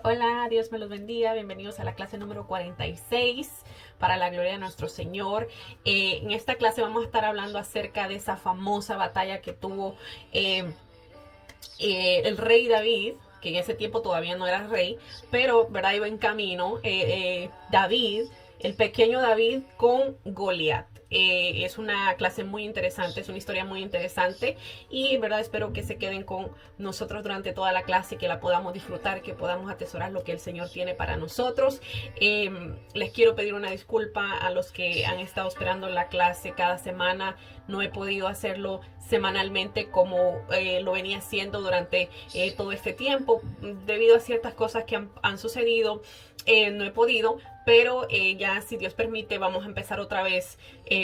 Hola, Dios me los bendiga. Bienvenidos a la clase número 46 para la gloria de nuestro Señor. En esta clase vamos a estar hablando acerca de esa famosa batalla que tuvo eh, el rey David, que en ese tiempo todavía no era rey, pero verdad iba en camino. David, el pequeño David con Goliat. Es una clase muy interesante, es una historia muy interesante y verdad espero que se queden con nosotros durante toda la clase, que la podamos disfrutar, que podamos atesorar lo que el Señor tiene para nosotros. Les quiero pedir una disculpa a los que han estado esperando la clase cada semana. No he podido hacerlo semanalmente como lo venía haciendo durante todo este tiempo debido a ciertas cosas que han sucedido. No he podido, pero ya si Dios permite vamos a empezar otra vez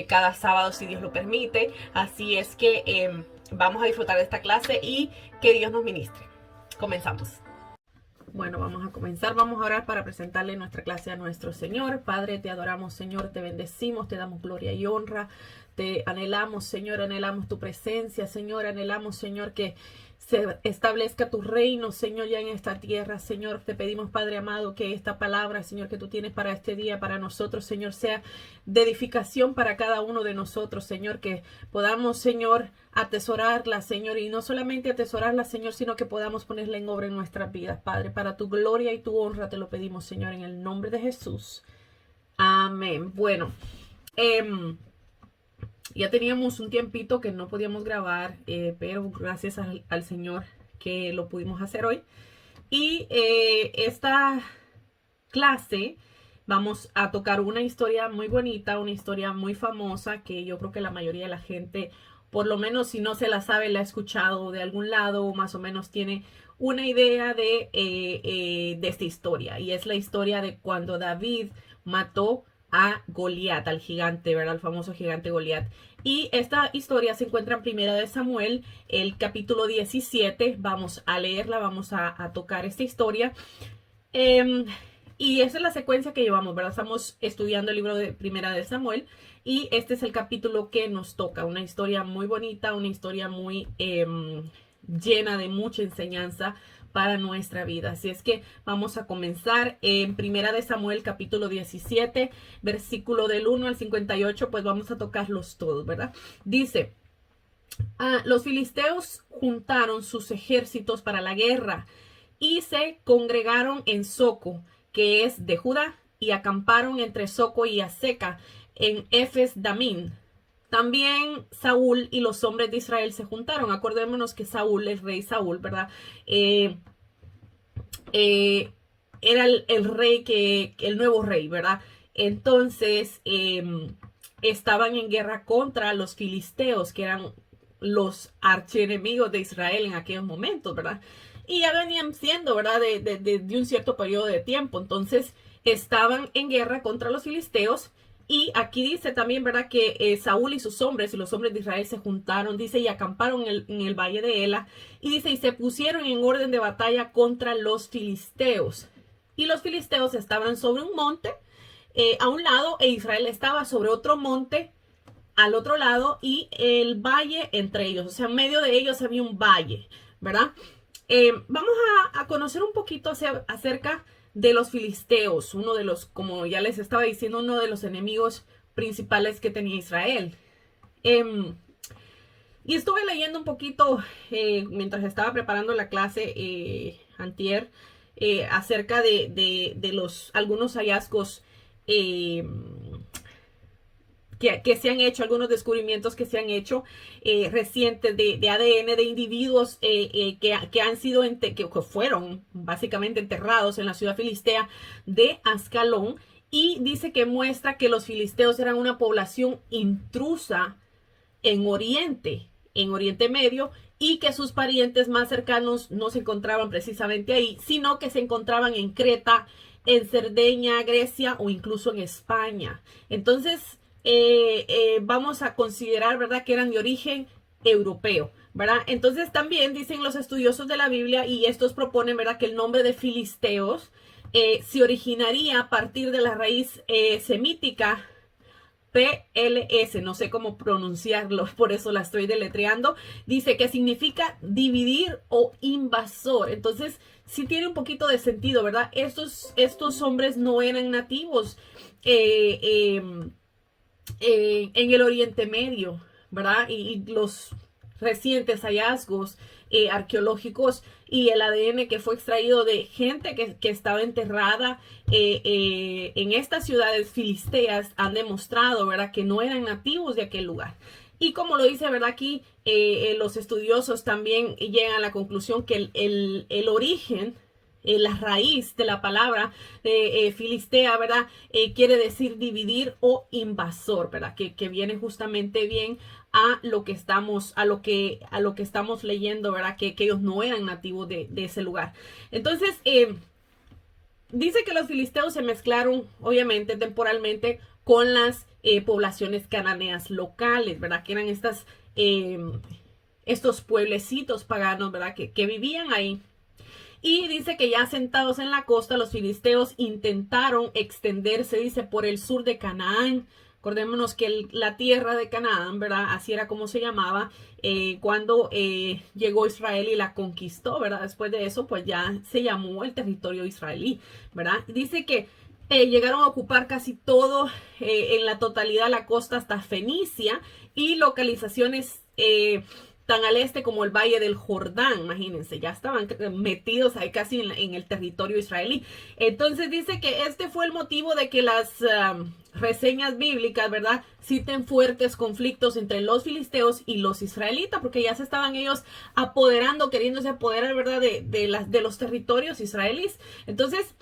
cada sábado si Dios lo permite. Así es que vamos a disfrutar de esta clase y que Dios nos ministre. Comenzamos. Bueno, vamos a comenzar. Vamos a orar para presentarle nuestra clase a nuestro Señor. Padre, te adoramos, Señor, te bendecimos, te damos gloria y honra. Te anhelamos, Señor, anhelamos tu presencia, Señor, anhelamos, Señor, que se establezca tu reino, Señor, ya en esta tierra. Señor, te pedimos, Padre amado, que esta palabra, Señor, que tú tienes para este día, para nosotros, Señor, sea de edificación para cada uno de nosotros, Señor, que podamos, Señor, atesorarla, Señor, y no solamente atesorarla, Señor, sino que podamos ponerla en obra en nuestras vidas, Padre, para tu gloria y tu honra te lo pedimos, Señor, en el nombre de Jesús. Amén. Bueno, ya teníamos un tiempito que no podíamos grabar, pero gracias al Señor que lo pudimos hacer hoy. Y esta clase vamos a tocar una historia muy bonita, una historia muy famosa que yo creo que la mayoría de la gente, por lo menos si no se la sabe, la ha escuchado de algún lado o más o menos tiene una idea de esta historia. Y es la historia de cuando David mató a Goliat, al gigante, ¿verdad? El famoso gigante Goliat. Y esta historia se encuentra en Primera de Samuel, el capítulo 17. Vamos a leerla, vamos a tocar esta historia. Y esa es la secuencia que llevamos, ¿verdad? Estamos estudiando el libro de Primera de Samuel y este es el capítulo que nos toca. Una historia muy bonita, una historia muy llena de mucha enseñanza para nuestra vida. Así es que vamos a comenzar en Primera de Samuel capítulo 17, versículo del 1 al 58, pues vamos a tocarlos todos, ¿verdad? Dice, los filisteos juntaron sus ejércitos para la guerra y se congregaron en Soco, que es de Judá, y acamparon entre Soco y Aseca, en Efes Damín. También Saúl y los hombres de Israel se juntaron. Acordémonos que Saúl, el rey Saúl, ¿verdad? Eh, Era el rey el nuevo rey, ¿verdad? Entonces, estaban en guerra contra los filisteos, que eran los archienemigos de Israel en aquellos momentos, ¿verdad? Y ya venían siendo, ¿verdad? De un cierto periodo de tiempo. Entonces, estaban en guerra contra los filisteos. Y aquí dice también, ¿verdad? Que Saúl y sus hombres y los hombres de Israel se juntaron, dice, y acamparon en el valle de Ela. Y dice, y se pusieron en orden de batalla contra los filisteos. Y los filisteos estaban sobre un monte a un lado e Israel estaba sobre otro monte al otro lado y el valle entre ellos. O sea, en medio de ellos había un valle, ¿verdad? Vamos a conocer un poquito acerca de los filisteos, uno de los, como ya les estaba diciendo, uno de los enemigos principales que tenía Israel. Y estuve leyendo un poquito mientras estaba preparando la clase antier acerca de los algunos hallazgos eh, que se han hecho, algunos descubrimientos que se han hecho recientes de ADN de individuos que han sido, que fueron básicamente enterrados en la ciudad filistea de Ascalón. Y dice que muestra que los filisteos eran una población intrusa en Oriente Medio, y que sus parientes más cercanos no se encontraban precisamente ahí, sino que se encontraban en Creta, en Cerdeña, Grecia o incluso en España. Entonces, vamos a considerar, ¿verdad?, que eran de origen europeo, ¿verdad? Entonces también dicen los estudiosos de la Biblia, y estos proponen, ¿verdad?, que el nombre de filisteos se originaría a partir de la raíz semítica PLS, no sé cómo pronunciarlo, por eso la estoy deletreando. Dice que significa dividir o invasor. Entonces, sí tiene un poquito de sentido, ¿verdad? Estos hombres no eran nativos en el Oriente Medio, ¿verdad? Y los recientes hallazgos arqueológicos y el ADN que fue extraído de gente que estaba enterrada en estas ciudades filisteas han demostrado, ¿verdad?, que no eran nativos de aquel lugar. Y como lo dice, ¿verdad?, aquí los estudiosos también llegan a la conclusión que el origen, la raíz de la palabra filistea, ¿verdad? Quiere decir dividir o invasor, ¿verdad? Que viene justamente bien a lo que estamos leyendo, ¿verdad? Que ellos no eran nativos de ese lugar. Entonces, dice que los filisteos se mezclaron, obviamente, temporalmente con las poblaciones cananeas locales, ¿verdad? Que eran estos pueblecitos paganos, ¿verdad? Que vivían ahí. Y dice que ya sentados en la costa, los filisteos intentaron extenderse, dice, por el sur de Canaán. Acordémonos que la tierra de Canaán, ¿verdad? Así era como se llamaba cuando llegó Israel y la conquistó, ¿verdad? Después de eso, pues ya se llamó el territorio israelí, ¿verdad? Dice que llegaron a ocupar casi todo en la totalidad la costa hasta Fenicia y localizaciones tan al este como el Valle del Jordán, imagínense, ya estaban metidos ahí casi en el territorio israelí. Entonces dice que este fue el motivo de que las reseñas bíblicas, ¿verdad?, citen fuertes conflictos entre los filisteos y los israelitas, porque ya se estaban ellos apoderando, queriéndose apoderar, ¿verdad?, de los territorios israelíes. Entonces,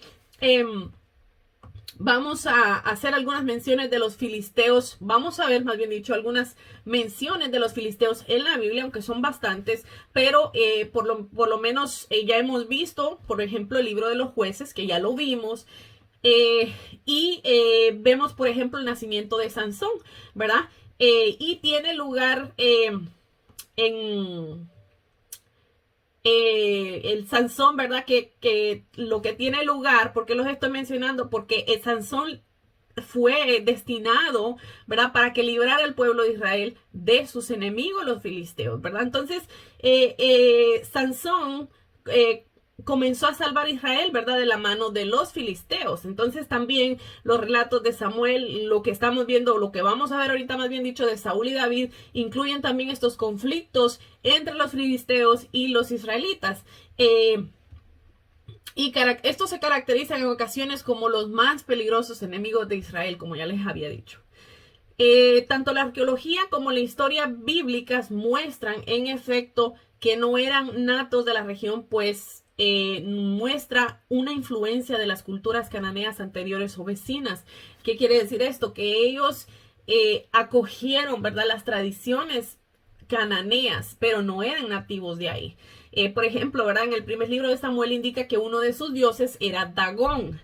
vamos a hacer algunas menciones de los filisteos. Vamos a ver, más bien dicho, algunas menciones de los filisteos en la Biblia, aunque son bastantes, pero por lo menos ya hemos visto, por ejemplo, el libro de los jueces, que ya lo vimos, y vemos, por ejemplo, el nacimiento de Sansón, ¿verdad? Y tiene lugar en el Sansón, ¿verdad? Que lo que tiene lugar, ¿por qué los estoy mencionando? Porque el Sansón fue destinado, ¿verdad?, para que librara al pueblo de Israel de sus enemigos, los filisteos, ¿verdad? Entonces, Sansón comenzó a salvar a Israel, ¿verdad?, de la mano de los filisteos. Entonces también los relatos de Samuel, lo que estamos viendo, lo que vamos a ver ahorita, más bien dicho, de Saúl y David, incluyen también estos conflictos entre los filisteos y los israelitas. Y estos se caracterizan en ocasiones como los más peligrosos enemigos de Israel, como ya les había dicho. Tanto la arqueología como la historia bíblicas muestran en efecto que no eran natos de la región, pues muestra una influencia de las culturas cananeas anteriores o vecinas. ¿Qué quiere decir esto? Que ellos acogieron, ¿verdad?, las tradiciones cananeas, pero no eran nativos de ahí. Por ejemplo, ¿verdad?, en el primer libro de Samuel indica que uno de sus dioses era Dagón.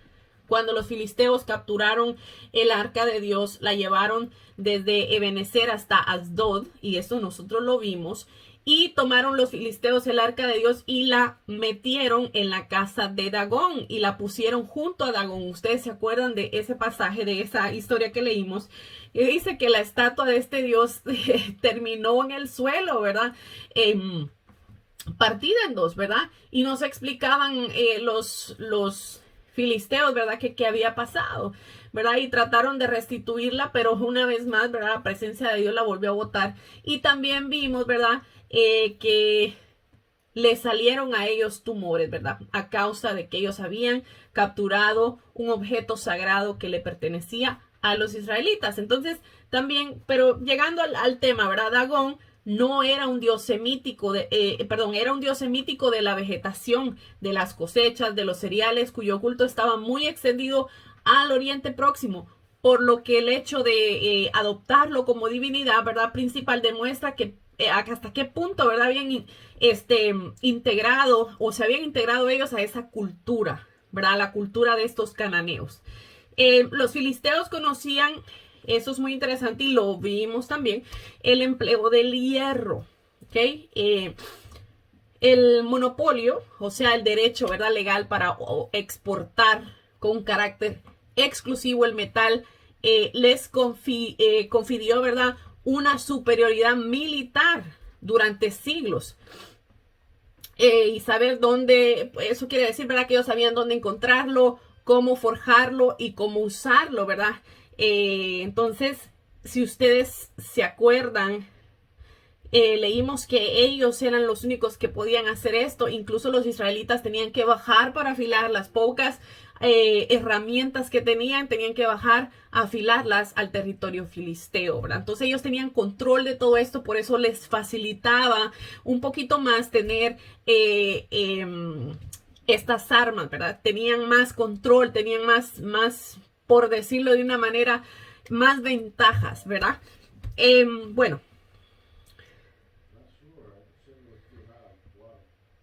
Cuando los filisteos capturaron el arca de Dios, la llevaron desde Ebenezer hasta Asdod, y esto nosotros lo vimos, y tomaron los filisteos el arca de Dios y la metieron en la casa de Dagón y la pusieron junto a Dagón. Ustedes se acuerdan de ese pasaje, de esa historia que leímos, y dice que la estatua de este Dios terminó en el suelo, ¿verdad? Partida en dos, ¿verdad? Y nos explicaban los filisteos, ¿verdad?, que había pasado, ¿verdad? Y trataron de restituirla, pero una vez más, ¿verdad?, la presencia de Dios la volvió a botar. Y también vimos, ¿verdad?, que le salieron a ellos tumores, ¿verdad?, a causa de que ellos habían capturado un objeto sagrado que le pertenecía a los israelitas. Entonces, también, pero llegando al tema, ¿verdad?, Dagón no era un dios semítico, era un dios semítico de la vegetación, de las cosechas, de los cereales, cuyo culto estaba muy extendido al Oriente Próximo, por lo que el hecho de adoptarlo como divinidad, ¿verdad?, principal, demuestra que hasta qué punto, ¿verdad?, habían integrado o se habían integrado ellos a esa cultura, ¿verdad?, la cultura de estos cananeos. Los filisteos conocían, eso es muy interesante y lo vimos también, el empleo del hierro, ¿ok? El monopolio, o sea, el derecho, ¿verdad?, legal para exportar con carácter exclusivo el metal confirió, ¿verdad?, una superioridad militar durante siglos. Y saber dónde, eso quiere decir, ¿verdad?, que ellos sabían dónde encontrarlo, cómo forjarlo y cómo usarlo, ¿verdad? Entonces, si ustedes se acuerdan, leímos que ellos eran los únicos que podían hacer esto. Incluso los israelitas tenían que bajar para afilar las pocas herramientas que tenían que bajar a afilarlas al territorio filisteo, ¿verdad? Entonces ellos tenían control de todo esto, por eso les facilitaba un poquito más tener estas armas, ¿verdad? Tenían más control, tenían más, por decirlo de una manera, más ventajas, ¿verdad? Bueno.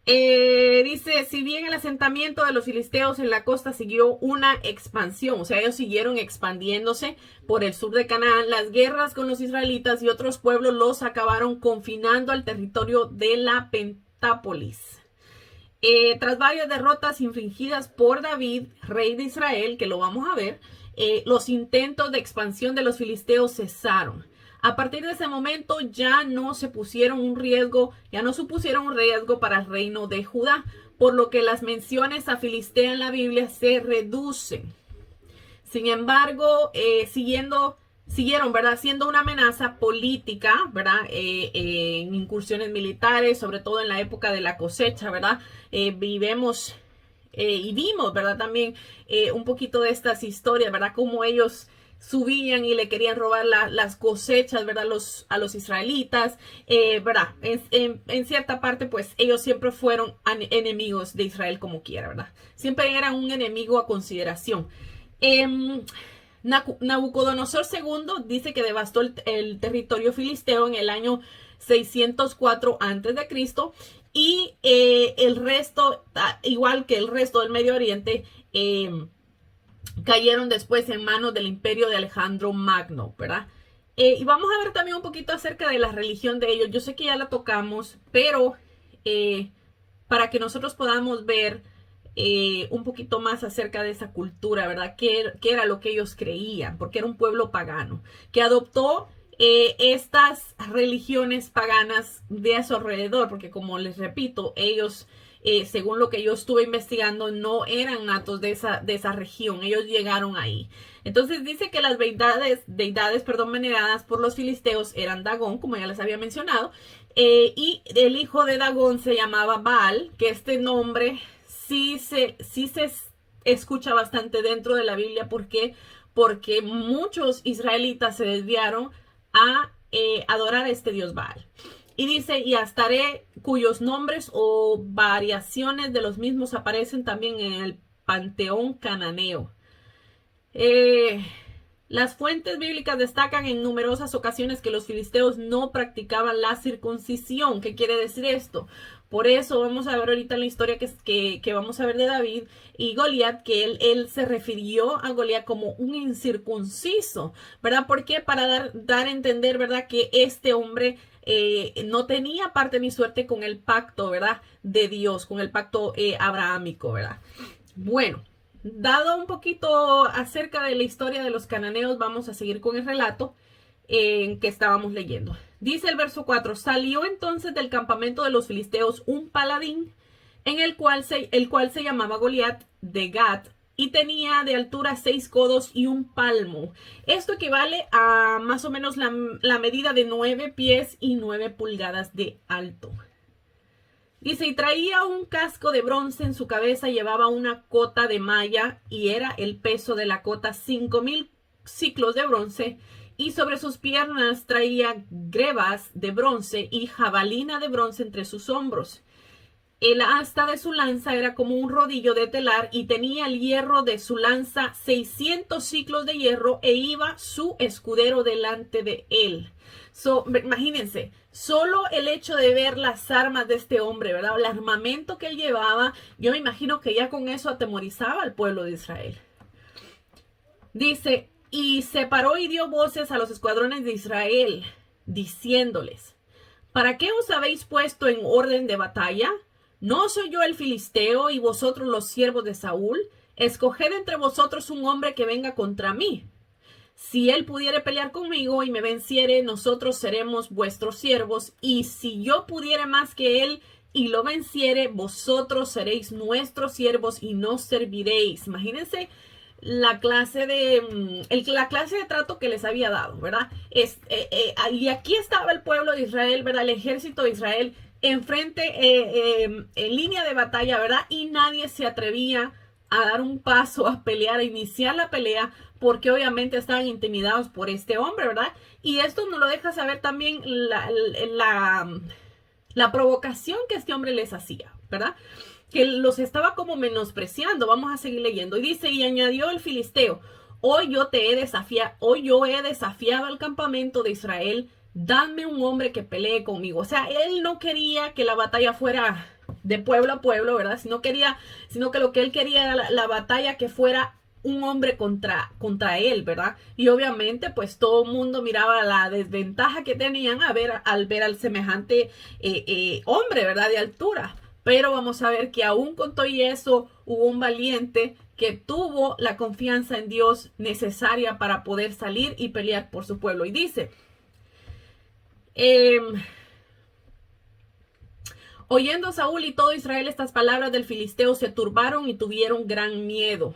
Dice, si bien el asentamiento de los filisteos en la costa siguió una expansión, o sea, ellos siguieron expandiéndose por el sur de Canaán, las guerras con los israelitas y otros pueblos los acabaron confinando al territorio de la Pentápolis. Tras varias derrotas infligidas por David, rey de Israel, que lo vamos a ver, los intentos de expansión de los filisteos cesaron. A partir de ese momento ya no supusieron un riesgo para el reino de Judá, por lo que las menciones a Filistea en la Biblia se reducen. Sin embargo, siguieron, ¿verdad?, siendo una amenaza política, ¿verdad?, en incursiones militares, sobre todo en la época de la cosecha, ¿verdad? Y vimos, ¿verdad?, también un poquito de estas historias, ¿verdad?, cómo ellos subían y le querían robar las cosechas, ¿verdad?, a los israelitas, ¿verdad? En cierta parte, pues, ellos siempre fueron enemigos de Israel como quiera, ¿verdad? Siempre eran un enemigo a consideración. Nabucodonosor II dice que devastó el territorio filisteo en el año 604 a.C. y el resto, igual que el resto del Medio Oriente, cayeron después en manos del imperio de Alejandro Magno, ¿verdad? Y vamos a ver también un poquito acerca de la religión de ellos. Yo sé que ya la tocamos, pero para que nosotros podamos ver un poquito más acerca de esa cultura, ¿verdad? ¿Qué era lo que ellos creían? Porque era un pueblo pagano que adoptó estas religiones paganas de a su alrededor, porque como les repito, ellos, según lo que yo estuve investigando, no eran natos de esa región, ellos llegaron ahí. Entonces dice que las deidades, veneradas por los filisteos eran Dagón, como ya les había mencionado, y el hijo de Dagón se llamaba Baal, que este nombre sí se escucha bastante dentro de la Biblia. ¿Por qué? Porque muchos israelitas se desviaron a adorar a este dios Baal. Y dice, y Astaré, cuyos nombres o variaciones de los mismos aparecen también en el panteón cananeo. Las fuentes bíblicas destacan en numerosas ocasiones que los filisteos no practicaban la circuncisión. ¿Qué quiere decir esto? Por eso vamos a ver ahorita la historia que vamos a ver de David y Goliat, que él se refirió a Goliat como un incircunciso, ¿verdad? ¿Por qué? Para dar a entender, ¿verdad?, que este hombre no tenía parte ni suerte con el pacto, ¿verdad?, de Dios, con el pacto abrahámico, ¿verdad? Bueno. Dado un poquito acerca de la historia de los cananeos, vamos a seguir con el relato que estábamos leyendo. Dice el verso 4, salió entonces del campamento de los filisteos un paladín, el cual se llamaba Goliat de Gat, y tenía de altura 6 codos y un palmo. Esto equivale a más o menos la medida de 9 pies y 9 pulgadas de alto. Dice, y traía un casco de bronce en su cabeza, llevaba una cota de malla y era el peso de la cota 5,000 ciclos de bronce, y sobre sus piernas traía grebas de bronce y jabalina de bronce entre sus hombros. El asta de su lanza era como un rodillo de telar y tenía el hierro de su lanza 600 ciclos de hierro, e iba su escudero delante de él. Imagínense, solo el hecho de ver las armas de este hombre, ¿verdad? El armamento que él llevaba, yo me imagino que ya con eso atemorizaba al pueblo de Israel. Dice, y se paró y dio voces a los escuadrones de Israel, diciéndoles, ¿para qué os habéis puesto en orden de batalla? ¿No soy yo el filisteo y vosotros los siervos de Saúl? Escoged entre vosotros un hombre que venga contra mí. si él pudiere pelear conmigo y me venciere, nosotros seremos vuestros siervos, y si yo pudiere más que él y lo venciere, vosotros seréis nuestros siervos y nos serviréis. Imagínense la clase de trato que les había dado, ¿verdad? Y aquí estaba el pueblo de Israel, ¿verdad? El ejército de Israel enfrente, en línea de batalla, ¿verdad? Y nadie se atrevía a dar un paso, a pelear, a iniciar la pelea, porque obviamente estaban intimidados por este hombre, ¿verdad? Y esto nos lo deja saber también la provocación que este hombre les hacía, ¿verdad? Que los estaba como menospreciando. Vamos a seguir leyendo. Y dice, y añadió el filisteo, hoy yo he desafiado al campamento de Israel, dadme un hombre que pelee conmigo. O sea, él no quería que la batalla fuera de pueblo a pueblo, ¿verdad? Sino que lo que él quería era la batalla que fuera un hombre contra él, ¿verdad? Y obviamente pues todo el mundo miraba la desventaja que tenían al ver al semejante hombre, ¿verdad? De altura. Pero vamos a ver que aún con todo y eso hubo un valiente que tuvo la confianza en Dios necesaria para poder salir y pelear por su pueblo. Y dice, oyendo Saúl y todo Israel estas palabras del filisteo, se turbaron y tuvieron gran miedo.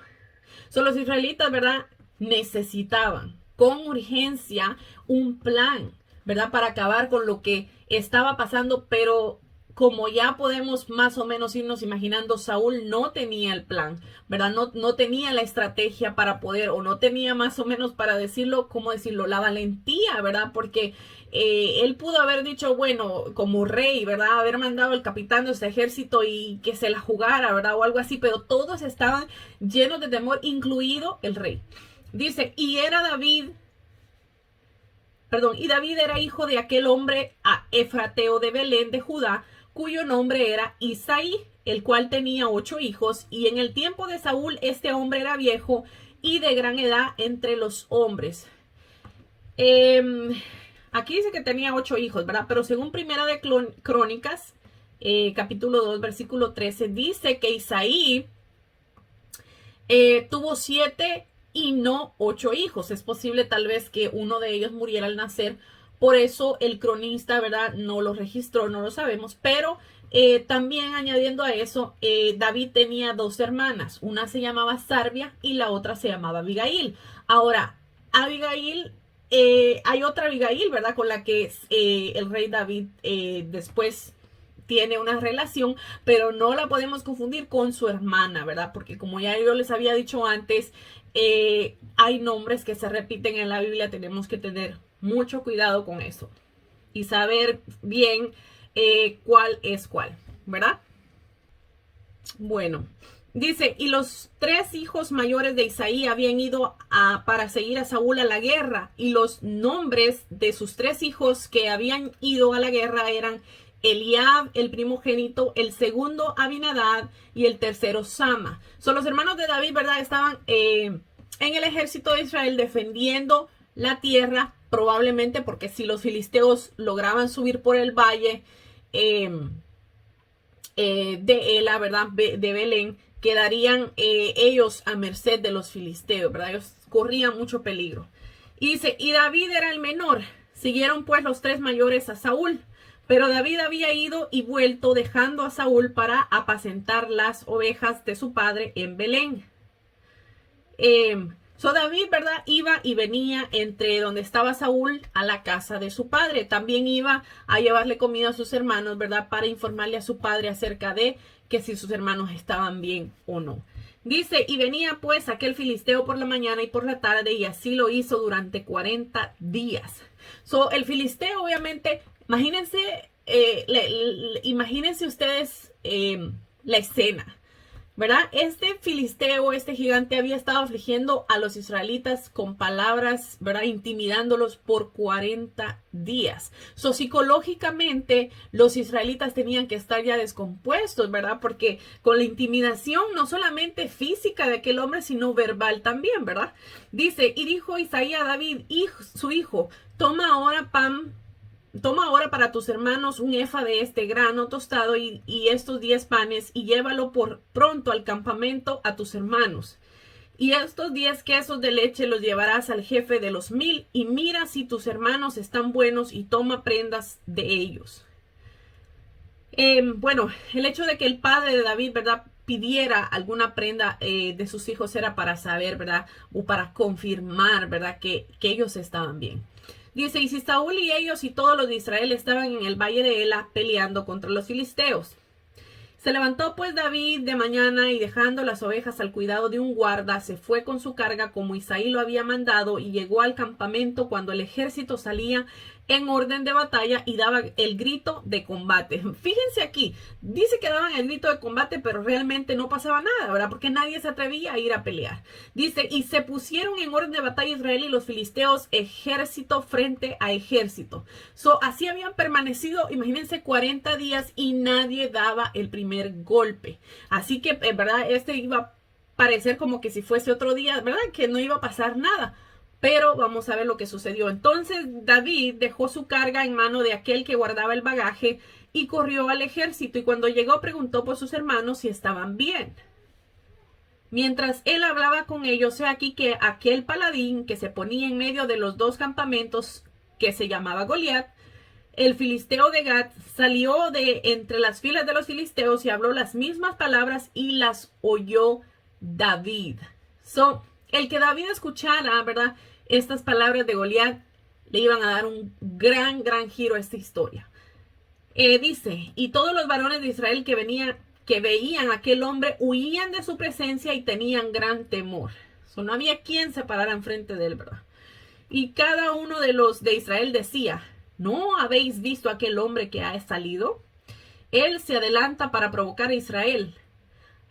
Los israelitas, ¿verdad? Necesitaban con urgencia un plan, ¿verdad? Para acabar con lo que estaba pasando, pero como ya podemos más o menos irnos imaginando, Saúl no tenía el plan, ¿verdad? No tenía la estrategia para poder, o no tenía más o menos para decirlo, ¿cómo decirlo? La valentía, ¿verdad? Porque él pudo haber dicho, bueno, como rey, ¿verdad? Haber mandado al capitán de ese ejército y que se la jugara, ¿verdad? O algo así, pero todos estaban llenos de temor, incluido el rey. Dice, y David era hijo de aquel hombre efrateo de Belén de Judá, cuyo nombre era Isaí, el cual tenía 8 hijos, y en el tiempo de Saúl este hombre era viejo y de gran edad entre los hombres. Aquí dice que tenía 8 hijos, ¿verdad? Pero según Primera de Crónicas, capítulo 2, versículo 13, dice que Isaí tuvo 7 y no 8 hijos. Es posible tal vez que uno de ellos muriera al nacer. Por eso el cronista, ¿verdad? No lo registró, no lo sabemos. Pero también añadiendo a eso, David tenía 2 hermanas. Una se llamaba Sarbia y la otra se llamaba Abigail. Ahora, Abigail, hay otra Abigail, ¿verdad? Con la que el rey David después tiene una relación, pero no la podemos confundir con su hermana, ¿verdad? Porque como ya yo les había dicho antes, hay nombres que se repiten en la Biblia, tenemos que tener mucho cuidado con eso y saber bien cuál es cuál, ¿verdad? Bueno, dice, y los 3 hijos mayores de Isaí habían ido para seguir a Saúl a la guerra, y los nombres de sus 3 hijos que habían ido a la guerra eran Eliab, el primogénito, el segundo Abinadab y el tercero Sama. Los hermanos de David, ¿verdad? Estaban en el ejército de Israel defendiendo la tierra, probablemente porque si los filisteos lograban subir por el valle de Ela, ¿verdad? De Belén, quedarían ellos a merced de los filisteos, ¿verdad? Ellos corrían mucho peligro. Y dice, y David era el menor. Siguieron pues los 3 mayores a Saúl. Pero David había ido y vuelto dejando a Saúl para apacentar las ovejas de su padre en Belén. David, ¿verdad? Iba y venía entre donde estaba Saúl a la casa de su padre. También iba a llevarle comida a sus hermanos, ¿verdad? Para informarle a su padre acerca de que si sus hermanos estaban bien o no. Dice, y venía pues aquel filisteo por la mañana y por la tarde, y así lo hizo durante 40 días. El filisteo, obviamente, imagínense ustedes la escena, ¿verdad? Este filisteo, este gigante, había estado afligiendo a los israelitas con palabras, ¿verdad? Intimidándolos por 40 días. Psicológicamente, los israelitas tenían que estar ya descompuestos, ¿verdad? Porque con la intimidación, no solamente física de aquel hombre, sino verbal también, ¿verdad? Dice, y dijo Isaí a David, su hijo, toma ahora para tus hermanos un efa de este grano tostado y estos 10 panes, y llévalo por pronto al campamento a tus hermanos. Y estos 10 quesos de leche los llevarás al jefe de los 1000 y mira si tus hermanos están buenos y toma prendas de ellos. Bueno, el hecho de que el padre de David, ¿verdad?, pidiera alguna prenda de sus hijos era para saber, ¿verdad?, o para confirmar, ¿verdad?, que ellos estaban bien. Dice, y si Saúl y ellos y todos los de Israel estaban en el valle de Ela peleando contra los filisteos. Se levantó pues David de mañana y dejando las ovejas al cuidado de un guarda, se fue con su carga como Isaí lo había mandado y llegó al campamento cuando el ejército salía en orden de batalla y daba el grito de combate. Fíjense aquí, dice que daban el grito de combate, pero realmente no pasaba nada, ¿verdad? Porque nadie se atrevía a ir a pelear. Dice, y se pusieron en orden de batalla Israel y los filisteos, ejército frente a ejército. Así habían permanecido, imagínense, 40 días y nadie daba el primer golpe. Así que, en verdad, iba a parecer como que si fuese otro día, ¿verdad? Que no iba a pasar nada. Pero vamos a ver lo que sucedió. Entonces David dejó su carga en mano de aquel que guardaba el bagaje y corrió al ejército. Y cuando llegó preguntó por sus hermanos si estaban bien. Mientras él hablaba con ellos, he aquí que aquel paladín que se ponía en medio de los dos campamentos, que se llamaba Goliat, el filisteo de Gat, salió de entre las filas de los filisteos y habló las mismas palabras y las oyó David. El que David escuchara, ¿verdad?, estas palabras de Goliat le iban a dar un gran giro a esta historia. Dice, y todos los varones de Israel que veían a aquel hombre huían de su presencia y tenían gran temor. No había quien se parara enfrente de él, ¿verdad? Y cada uno de los de Israel decía, ¿no habéis visto a aquel hombre que ha salido? Él se adelanta para provocar a Israel.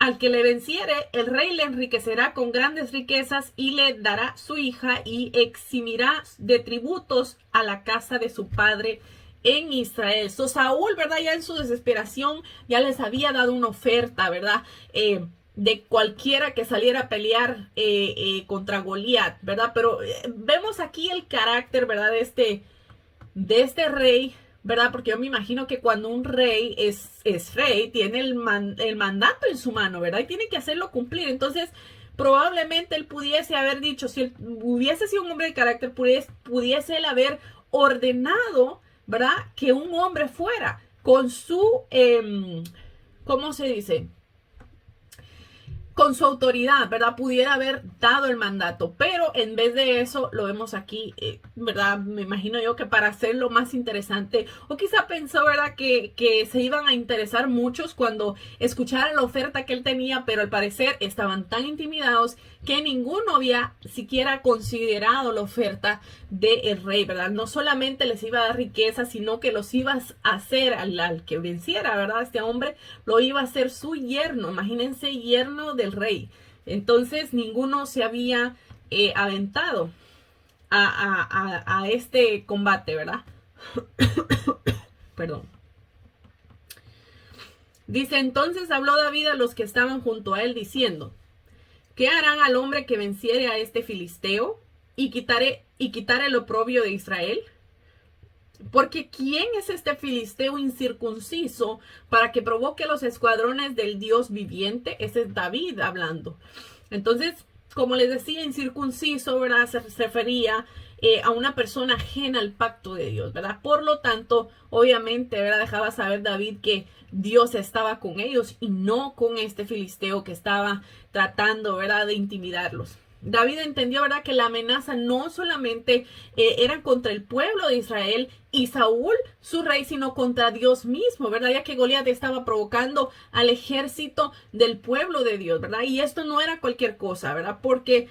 Al que le venciere, el rey le enriquecerá con grandes riquezas y le dará su hija y eximirá de tributos a la casa de su padre en Israel. Saúl, ¿verdad?, ya en su desesperación ya les había dado una oferta, ¿verdad?, de cualquiera que saliera a pelear contra Goliat, ¿verdad? Pero vemos aquí el carácter, ¿verdad?, de este rey, ¿verdad? Porque yo me imagino que cuando un rey es rey, tiene el mandato en su mano, ¿verdad? Y tiene que hacerlo cumplir. Entonces, probablemente él pudiese haber dicho, si él hubiese sido un hombre de carácter, pudiese él haber ordenado, ¿verdad?, que un hombre fuera con su, ¿cómo se dice?, con su autoridad, ¿verdad?, pudiera haber dado el mandato, pero en vez de eso lo vemos aquí, ¿verdad? Me imagino yo que para hacerlo más interesante, o quizá pensó, ¿verdad?, que se iban a interesar muchos cuando escucharan la oferta que él tenía, pero al parecer estaban tan intimidados que ninguno había siquiera considerado la oferta del rey, ¿verdad? No solamente les iba a dar riqueza, sino que los iba a hacer al que venciera, ¿verdad? Este hombre lo iba a hacer su yerno, imagínense, yerno del rey. Entonces ninguno se había aventado a este combate, ¿verdad? Perdón. Dice, entonces habló David a los que estaban junto a él diciendo, ¿qué harán al hombre que venciere a este filisteo y quitare el oprobio de Israel? Porque ¿quién es este filisteo incircunciso para que provoque los escuadrones del Dios viviente? Ese es David hablando. Entonces, como les decía, incircunciso, ¿verdad?, se refería a una persona ajena al pacto de Dios, ¿verdad? Por lo tanto, obviamente, ¿verdad?, dejaba saber David que Dios estaba con ellos y no con este filisteo que estaba tratando, ¿verdad?, de intimidarlos. David entendió, ¿verdad?, que la amenaza no solamente era contra el pueblo de Israel y Saúl, su rey, sino contra Dios mismo, ¿verdad? Ya que Goliat estaba provocando al ejército del pueblo de Dios, ¿verdad? Y esto no era cualquier cosa, ¿verdad? Porque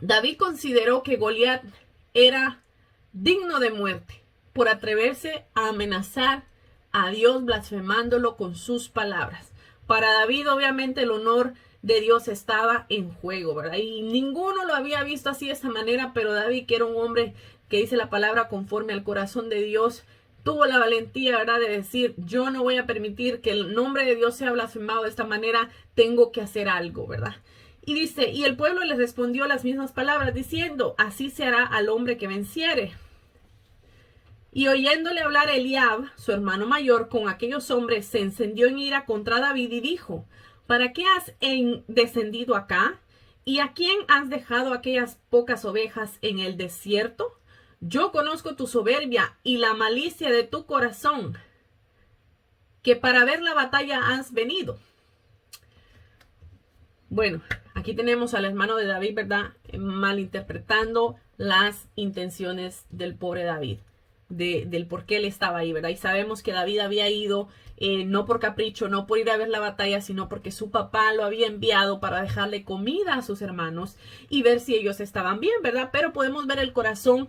David consideró que Goliat era digno de muerte por atreverse a amenazar a Dios blasfemándolo con sus palabras. Para David, obviamente, el honor de Dios estaba en juego, ¿verdad? Y ninguno lo había visto así de esa manera, pero David, que era un hombre que dice la palabra conforme al corazón de Dios, tuvo la valentía, ¿verdad?, de decir, yo no voy a permitir que el nombre de Dios sea blasfemado de esta manera, tengo que hacer algo, ¿verdad? Y dice, y el pueblo le respondió las mismas palabras, diciendo, así se hará al hombre que venciere. Y oyéndole hablar Eliab, su hermano mayor, con aquellos hombres, se encendió en ira contra David y dijo, ¿para qué has descendido acá? ¿Y a quién has dejado aquellas pocas ovejas en el desierto? Yo conozco tu soberbia y la malicia de tu corazón, que para ver la batalla has venido. Bueno, aquí tenemos al hermano de David, ¿verdad? Malinterpretando las intenciones del pobre David, del por qué él estaba ahí, ¿verdad? Y sabemos que David había ido no por capricho, no por ir a ver la batalla, sino porque su papá lo había enviado para dejarle comida a sus hermanos y ver si ellos estaban bien, ¿verdad? Pero podemos ver el corazón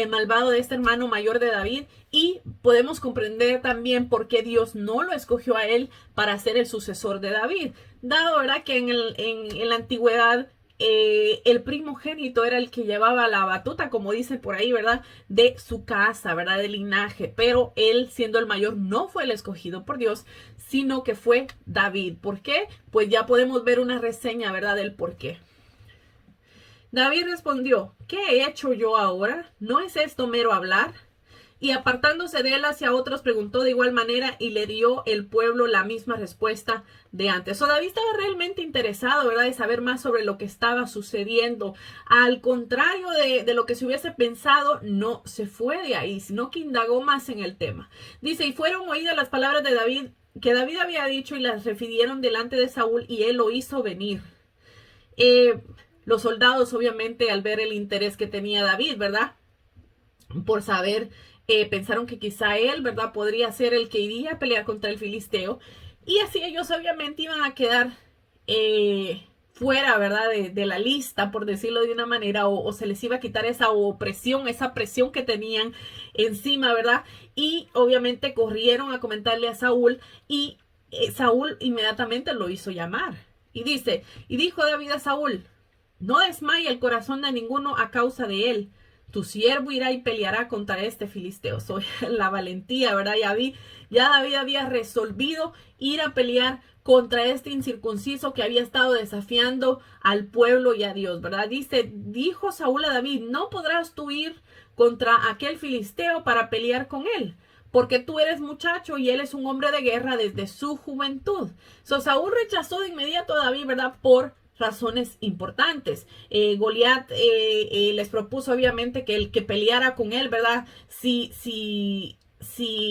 malvado de este hermano mayor de David y podemos comprender también por qué Dios no lo escogió a él para ser el sucesor de David. Dado, ¿verdad?, que en la antigüedad el primogénito era el que llevaba la batuta, como dicen por ahí, ¿verdad?, de su casa, ¿verdad?, del linaje. Pero él, siendo el mayor, no fue el escogido por Dios, sino que fue David. ¿Por qué? Pues ya podemos ver una reseña, ¿verdad?, del por qué. David respondió: ¿qué he hecho yo ahora? ¿No es esto mero hablar? Y apartándose de él hacia otros, preguntó de igual manera y le dio el pueblo la misma respuesta de antes. David estaba realmente interesado, ¿verdad?, de saber más sobre lo que estaba sucediendo. Al contrario de lo que se hubiese pensado, no se fue de ahí, sino que indagó más en el tema. Dice: y fueron oídas las palabras de David, que David había dicho, y las refirieron delante de Saúl, y él lo hizo venir. Los soldados, obviamente, al ver el interés que tenía David, ¿verdad?, por saber, pensaron que quizá él, ¿verdad?, podría ser el que iría a pelear contra el filisteo. Y así ellos obviamente iban a quedar fuera, ¿verdad?, de la lista, por decirlo de una manera, o se les iba a quitar esa opresión, esa presión que tenían encima, ¿verdad? Y obviamente corrieron a comentarle a Saúl y Saúl inmediatamente lo hizo llamar. Y dice: y dijo David a Saúl: no desmaye el corazón de ninguno a causa de él. Tu siervo irá y peleará contra este filisteo. Soy la valentía, ¿verdad? Ya David había resolvido ir a pelear contra este incircunciso que había estado desafiando al pueblo y a Dios, ¿verdad? Dijo Saúl a David: no podrás tú ir contra aquel filisteo para pelear con él, porque tú eres muchacho y él es un hombre de guerra desde su juventud. Saúl rechazó de inmediato a David, ¿verdad?, por razones importantes. Goliat les propuso obviamente que el que peleara con él, ¿verdad? Si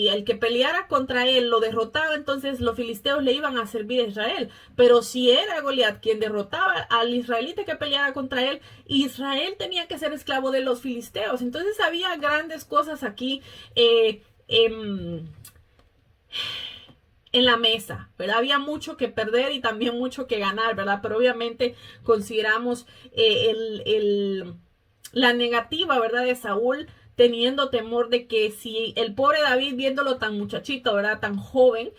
el que peleara contra él lo derrotaba, entonces los filisteos le iban a servir a Israel. Pero si era Goliat quien derrotaba al israelita que peleara contra él, Israel tenía que ser esclavo de los filisteos. Entonces había grandes cosas aquí en la mesa, ¿verdad? Había mucho que perder y también mucho que ganar, ¿verdad? Pero obviamente consideramos la negativa, ¿verdad?, de Saúl, teniendo temor de que si el pobre David, viéndolo tan muchachito, ¿verdad?, tan joven,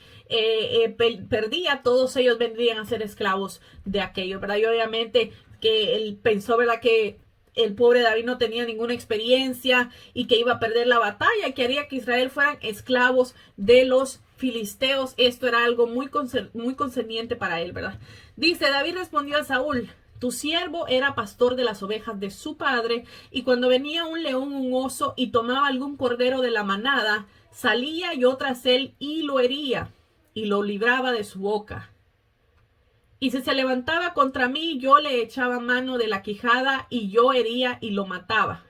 perdía, todos ellos vendrían a ser esclavos de aquello, ¿verdad? Y obviamente que él pensó, ¿verdad?, que el pobre David no tenía ninguna experiencia y que iba a perder la batalla y que haría que Israel fueran esclavos de los filisteos. Esto era algo muy concerniente para él, ¿verdad? Dice: David respondió a Saúl: tu siervo era pastor de las ovejas de su padre, y cuando venía un león, un oso, y tomaba algún cordero de la manada, salía yo tras él y lo hería, y lo libraba de su boca. Y si se levantaba contra mí, yo le echaba mano de la quijada, y yo hería y lo mataba.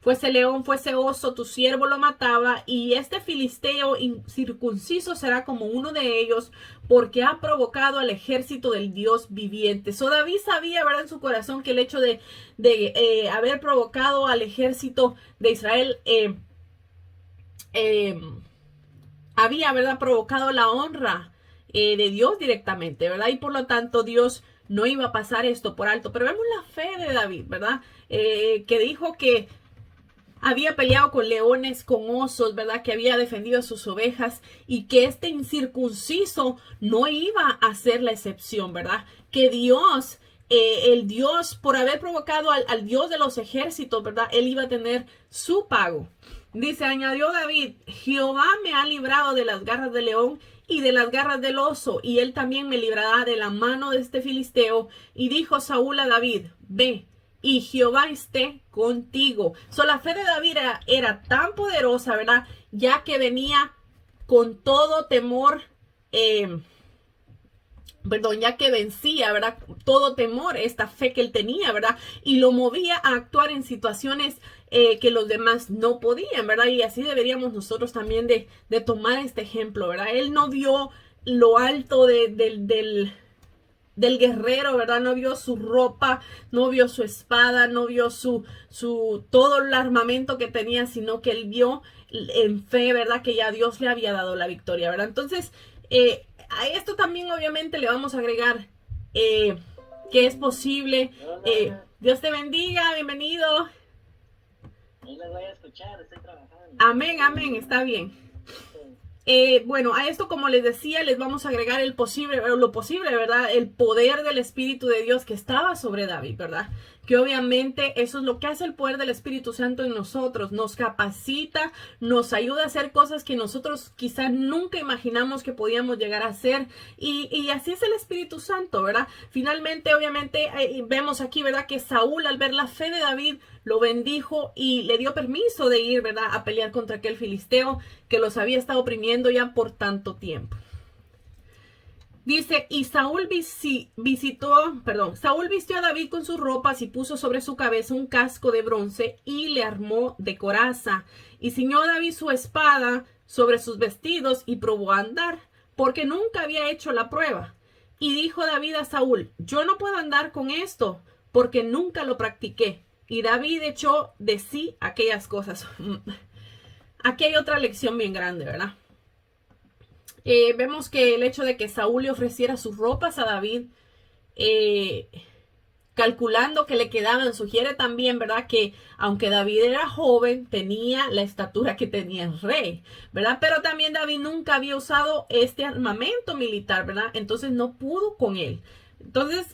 Fuese león, fuese oso, tu siervo lo mataba, y este filisteo incircunciso será como uno de ellos, porque ha provocado al ejército del Dios viviente. David sabía, ¿verdad?, en su corazón, que el hecho de haber provocado al ejército de Israel había, ¿verdad?, provocado la honra de Dios directamente, ¿verdad? Y por lo tanto Dios no iba a pasar esto por alto. Pero vemos la fe de David, ¿verdad? Que dijo que había peleado con leones, con osos, ¿verdad?, que había defendido a sus ovejas, y que este incircunciso no iba a ser la excepción, ¿verdad? Que Dios, el Dios, por haber provocado al Dios de los ejércitos, ¿verdad?, él iba a tener su pago. Dice: añadió David: Jehová me ha librado de las garras del león y de las garras del oso, y él también me librará de la mano de este filisteo. Y dijo Saúl a David: ve, y Jehová esté contigo. La fe de David era tan poderosa, ¿verdad?, ya que venía con todo temor perdón, ya que vencía, ¿verdad? Todo temor, esta fe que él tenía, ¿verdad? Y lo movía a actuar en situaciones que los demás no podían, ¿verdad? Y así deberíamos nosotros también de tomar este ejemplo, ¿verdad? Él no vio lo alto del guerrero, ¿verdad? No vio su ropa, no vio su espada, no vio todo el armamento que tenía, sino que él vio en fe, ¿verdad? Que ya Dios le había dado la victoria, ¿verdad? Entonces, a esto también obviamente le vamos a agregar que es posible. Dios te bendiga, bienvenido. Ahí las voy a escuchar, estoy trabajando. Amén, amén, está bien. Bueno, a esto, como les decía, les vamos a agregar el posible, lo posible, ¿verdad? El poder del Espíritu de Dios que estaba sobre David, ¿verdad? Que obviamente eso es lo que hace el poder del Espíritu Santo en nosotros. Nos capacita, nos ayuda a hacer cosas que nosotros quizá nunca imaginamos que podíamos llegar a hacer. Y así es el Espíritu Santo, ¿verdad? Finalmente, obviamente, vemos aquí, ¿verdad? Que Saúl, al ver la fe de David, lo bendijo y le dio permiso de ir, ¿verdad? A pelear contra aquel filisteo que los había estado oprimiendo ya por tanto tiempo. Dice, y Saúl Saúl vistió a David con sus ropas y puso sobre su cabeza un casco de bronce y le armó de coraza. Y ciñó a David su espada sobre sus vestidos y probó a andar, porque nunca había hecho la prueba. Y dijo David a Saúl, yo no puedo andar con esto, porque nunca lo practiqué. Y David echó de sí aquellas cosas. Aquí hay otra lección bien grande, ¿verdad? Vemos que el hecho de que Saúl le ofreciera sus ropas a David, calculando que le quedaban, sugiere también, ¿verdad? Que aunque David era joven, tenía la estatura que tenía el rey, ¿verdad? Pero también David nunca había usado este armamento militar, ¿verdad? Entonces no pudo con él. Entonces,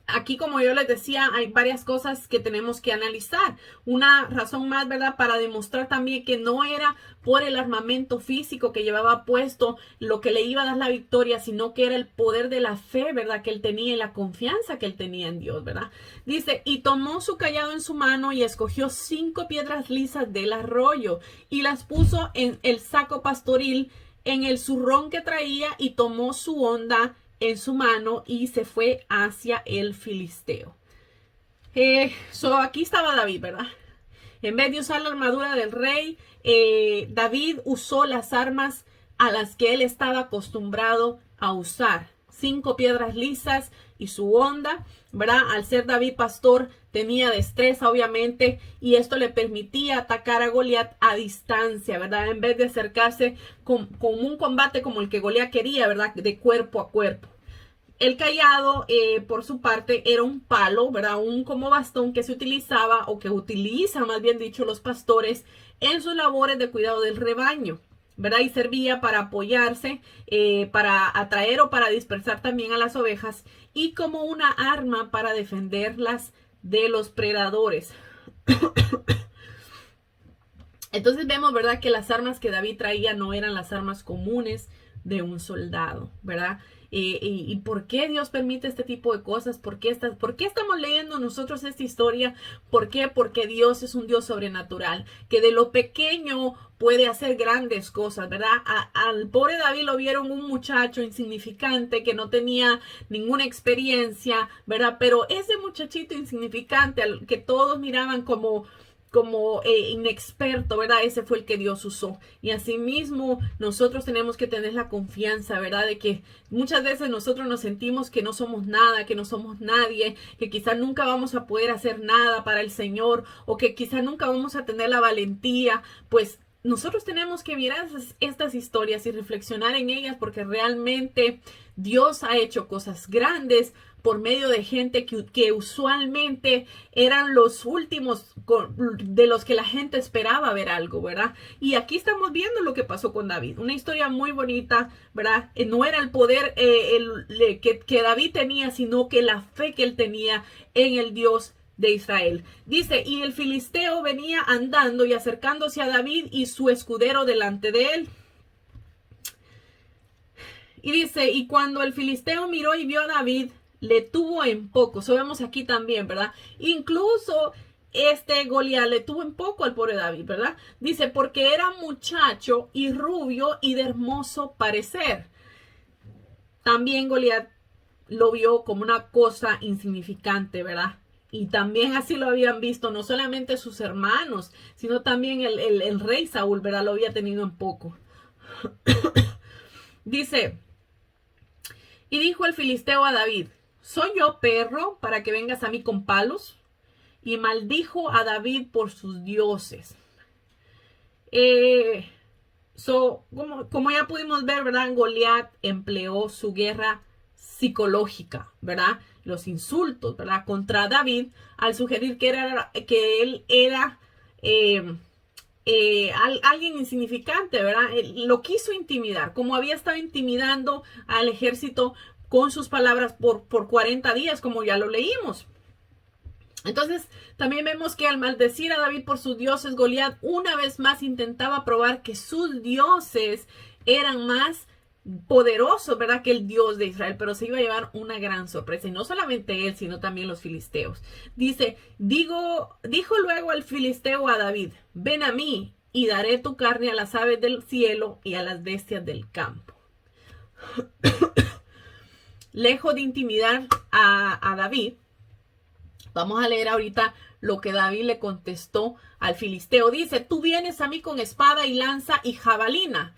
aquí, como yo les decía, hay varias cosas que tenemos que analizar. Una razón más, ¿verdad? Para demostrar también que no era por el armamento físico que llevaba puesto lo que le iba a dar la victoria, sino que era el poder de la fe, ¿verdad? Que él tenía y la confianza que él tenía en Dios, ¿verdad? Dice, y tomó su cayado en su mano y escogió 5 piedras lisas del arroyo y las puso en el saco pastoril, en el zurrón que traía, y tomó su honda en su mano y se fue hacia el filisteo. Aquí estaba David, ¿verdad? En vez de usar la armadura del rey, David usó las armas a las que él estaba acostumbrado a usar. 5 piedras lisas y su honda, ¿verdad? Al ser David pastor, tenía destreza, obviamente, y esto le permitía atacar a Goliat a distancia, ¿verdad? En vez de acercarse con un combate como el que Goliat quería, ¿verdad? De cuerpo a cuerpo. El cayado, por su parte, era un palo, ¿verdad? Un como bastón que se utilizaba, o que utilizan, más bien dicho, los pastores en sus labores de cuidado del rebaño, ¿verdad? Y servía para apoyarse, para atraer o para dispersar también a las ovejas, y como una arma para defenderlas de los predadores. Entonces vemos, ¿verdad? Que las armas que David traía no eran las armas comunes de un soldado, ¿verdad? ¿Y por qué Dios permite este tipo de cosas? ¿Por qué estamos leyendo nosotros esta historia? ¿Por qué? Porque Dios es un Dios sobrenatural, que de lo pequeño puede hacer grandes cosas, ¿verdad? Al pobre David lo vieron un muchacho insignificante que no tenía ninguna experiencia, ¿verdad? Pero ese muchachito insignificante, al que todos miraban como inexperto, ¿verdad? Ese fue el que Dios usó. Y asimismo, nosotros tenemos que tener la confianza, ¿verdad? De que muchas veces nosotros nos sentimos que no somos nada, que no somos nadie, que quizás nunca vamos a poder hacer nada para el Señor, o que quizás nunca vamos a tener la valentía. Pues nosotros tenemos que mirar estas historias y reflexionar en ellas, porque realmente Dios ha hecho cosas grandes por medio de gente que usualmente eran los últimos de los que la gente esperaba ver algo, ¿verdad? Y aquí estamos viendo lo que pasó con David. Una historia muy bonita, ¿verdad? No era el poder que David tenía, sino que la fe que él tenía en el Dios de Israel. Dice, y el filisteo venía andando y acercándose a David y su escudero delante de él. Y dice, y cuando el filisteo miró y vio a David, le tuvo en poco. Eso vemos aquí también, ¿verdad? Incluso Goliat le tuvo en poco al pobre David, ¿verdad? Dice, porque era muchacho y rubio y de hermoso parecer. También Goliat lo vio como una cosa insignificante, ¿verdad? Y también así lo habían visto no solamente sus hermanos, sino también el rey Saúl, ¿verdad? Lo había tenido en poco. Dice, y dijo el filisteo a David, ¿soy yo perro para que vengas a mí con palos? Y maldijo a David por sus dioses. Como ya pudimos ver, ¿verdad? Goliat empleó su guerra psicológica, ¿verdad? Los insultos, ¿verdad? Contra David al sugerir que él era alguien insignificante, ¿verdad? Él lo quiso intimidar, como había estado intimidando al ejército con sus palabras por 40 días, como ya lo leímos. Entonces, también vemos que al maldecir a David por sus dioses, Goliat una vez más intentaba probar que sus dioses eran más poderosos, ¿verdad? Que el Dios de Israel, pero se iba a llevar una gran sorpresa, y no solamente él, sino también los filisteos. Dijo luego el filisteo a David, ven a mí y daré tu carne a las aves del cielo y a las bestias del campo. Lejos de intimidar a David, vamos a leer ahorita lo que David le contestó al filisteo. Dice, tú vienes a mí con espada y lanza y jabalina.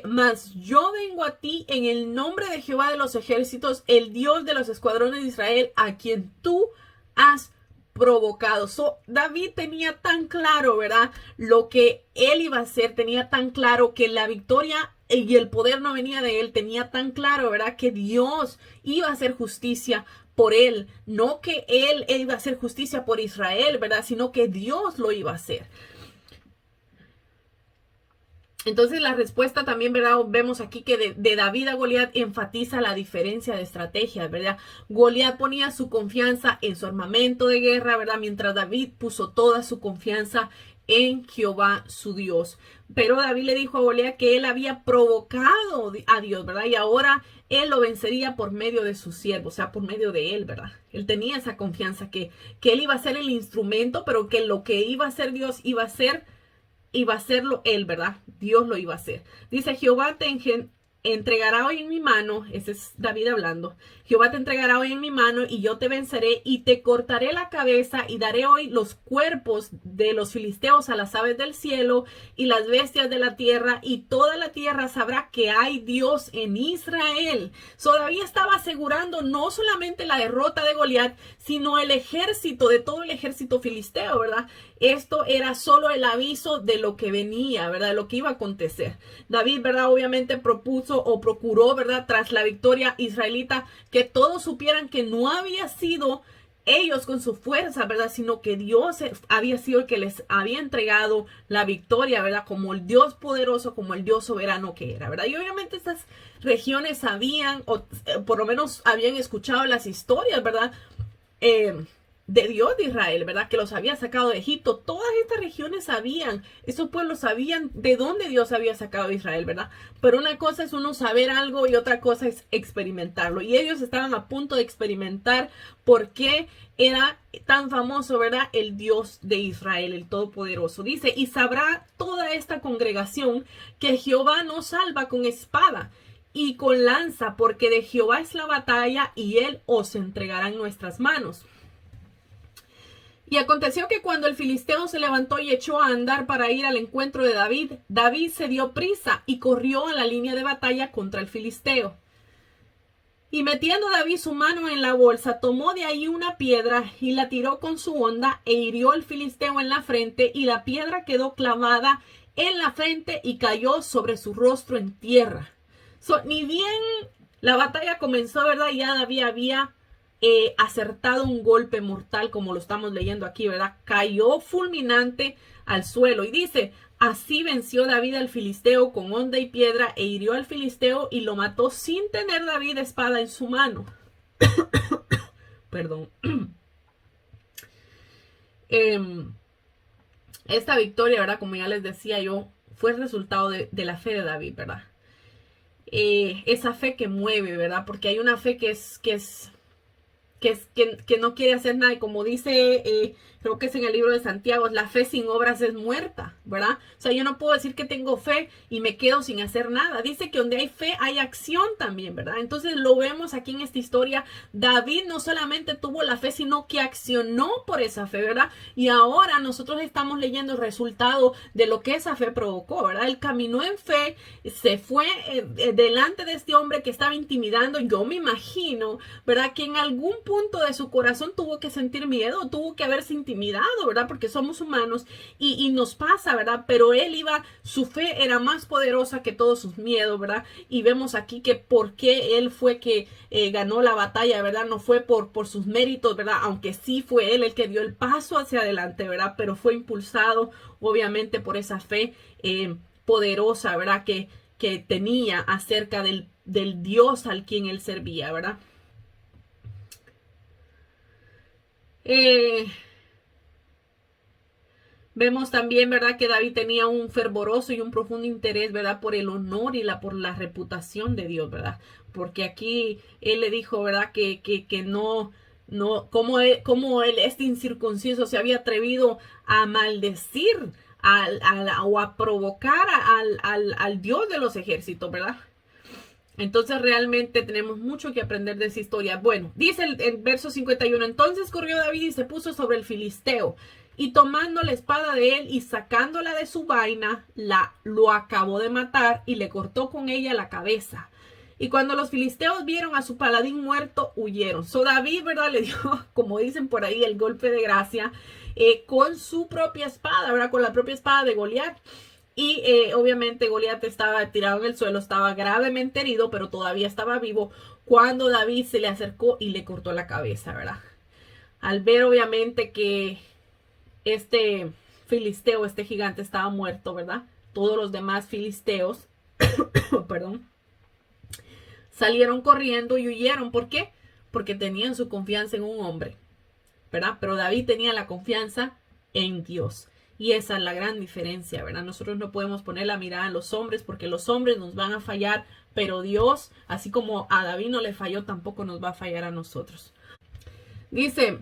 Mas yo vengo a ti en el nombre de Jehová de los ejércitos, el Dios de los escuadrones de Israel, a quien tú has provocado. David tenía tan claro, ¿verdad? Lo que él iba a hacer, tenía tan claro que la victoria y el poder no venía de él, tenía tan claro, ¿verdad? Que Dios iba a hacer justicia por él, no que él iba a hacer justicia por Israel, ¿verdad? Sino que Dios lo iba a hacer. Entonces la respuesta también, ¿verdad? Vemos aquí que de David a Goliat enfatiza la diferencia de estrategias, ¿verdad? Goliat ponía su confianza en su armamento de guerra, ¿verdad? Mientras David puso toda su confianza en Jehová su Dios. Pero David le dijo a Goliat que él había provocado a Dios, ¿verdad? Y ahora él lo vencería por medio de su siervo, o sea, por medio de él, ¿verdad? Él tenía esa confianza que él iba a ser el instrumento, pero que lo que iba a hacer Dios iba a hacerlo él, ¿verdad? Dios lo iba a hacer. Dice, Jehová te entregará hoy en mi mano, ese es David hablando, Jehová te entregará hoy en mi mano y yo te venceré y te cortaré la cabeza y daré hoy los cuerpos de los filisteos a las aves del cielo y las bestias de la tierra, y toda la tierra sabrá que hay Dios en Israel. David estaba asegurando no solamente la derrota de Goliat, sino el ejército, de todo el ejército filisteo, ¿verdad? Esto era solo el aviso de lo que venía, ¿verdad? De lo que iba a acontecer. David, ¿verdad? Obviamente procuró, ¿verdad? Tras la victoria israelita, que todos supieran que no había sido ellos con su fuerza, ¿verdad? Sino que Dios había sido el que les había entregado la victoria, ¿verdad? Como el Dios poderoso, como el Dios soberano que era, ¿verdad? Y obviamente estas regiones sabían, o por lo menos habían escuchado las historias, ¿verdad? De Dios de Israel, ¿verdad? Que los había sacado de Egipto. Todas estas regiones sabían, esos pueblos sabían de dónde Dios había sacado de Israel, ¿verdad? Pero una cosa es uno saber algo y otra cosa es experimentarlo. Y ellos estaban a punto de experimentar por qué era tan famoso, ¿verdad? El Dios de Israel, el Todopoderoso. Dice, y sabrá toda esta congregación que Jehová nos salva con espada y con lanza, porque de Jehová es la batalla y él os entregará en nuestras manos. Y aconteció que cuando el filisteo se levantó y echó a andar para ir al encuentro de David, David se dio prisa y corrió a la línea de batalla contra el filisteo. Y metiendo David su mano en la bolsa, tomó de ahí una piedra y la tiró con su honda e hirió al filisteo en la frente, y la piedra quedó clavada en la frente y cayó sobre su rostro en tierra. Ni bien la batalla comenzó, ¿verdad? Ya David había acertado un golpe mortal, como lo estamos leyendo aquí, ¿verdad? Cayó fulminante al suelo. Y dice, así venció David al filisteo con honda y piedra, e hirió al filisteo y lo mató sin tener David espada en su mano. Perdón. Esta victoria, ¿verdad? Como ya les decía yo, fue el resultado de la fe de David, ¿verdad? Esa fe que mueve, ¿verdad? Porque hay una fe que es que no quiere hacer nada. Y como dice, creo que es en el libro de Santiago, la fe sin obras es muerta, ¿verdad? O sea, yo no puedo decir que tengo fe y me quedo sin hacer nada. Dice que donde hay fe hay acción también, ¿verdad? Entonces lo vemos aquí en esta historia. David no solamente tuvo la fe, sino que accionó por esa fe, ¿verdad? Y ahora nosotros estamos leyendo el resultado de lo que esa fe provocó, ¿verdad? Él caminó en fe, se fue delante de este hombre que estaba intimidando. Yo me imagino, ¿verdad? Que en algún punto de su corazón tuvo que sentir miedo, tuvo que haberse intimidado, ¿verdad? Porque somos humanos y nos pasa, ¿verdad? Pero él iba, su fe era más poderosa que todos sus miedos, ¿verdad? Y vemos aquí que por qué él fue que ganó la batalla, ¿verdad? No fue por sus méritos, ¿verdad? Aunque sí fue él el que dio el paso hacia adelante, ¿verdad? Pero fue impulsado, obviamente, por esa fe poderosa, ¿verdad? Que tenía acerca del Dios al quien él servía, ¿verdad? Vemos también, ¿verdad? Que David tenía un fervoroso y un profundo interés, ¿verdad? Por el honor y por la reputación de Dios, ¿verdad? Porque aquí él le dijo, ¿verdad? Que como él, este incircunciso, se había atrevido a maldecir o a provocar al Dios de los ejércitos, ¿verdad? Entonces realmente tenemos mucho que aprender de esa historia. Bueno, dice el verso 51, entonces corrió David y se puso sobre el filisteo, y tomando la espada de él y sacándola de su vaina, lo acabó de matar y le cortó con ella la cabeza. Y cuando los filisteos vieron a su paladín muerto, huyeron. So David, ¿verdad? Le dio, como dicen por ahí, el golpe de gracia con su propia espada, ¿verdad? Con la propia espada de Goliat. Y obviamente Goliat estaba tirado en el suelo, estaba gravemente herido, pero todavía estaba vivo cuando David se le acercó y le cortó la cabeza, ¿verdad? Al ver obviamente que este filisteo, este gigante estaba muerto, ¿verdad? Todos los demás filisteos, perdón, salieron corriendo y huyeron. ¿Por qué? Porque tenían su confianza en un hombre, ¿verdad? Pero David tenía la confianza en Dios. Y esa es la gran diferencia, ¿verdad? Nosotros no podemos poner la mirada en los hombres porque los hombres nos van a fallar, pero Dios, así como a David no le falló, tampoco nos va a fallar a nosotros. Dice,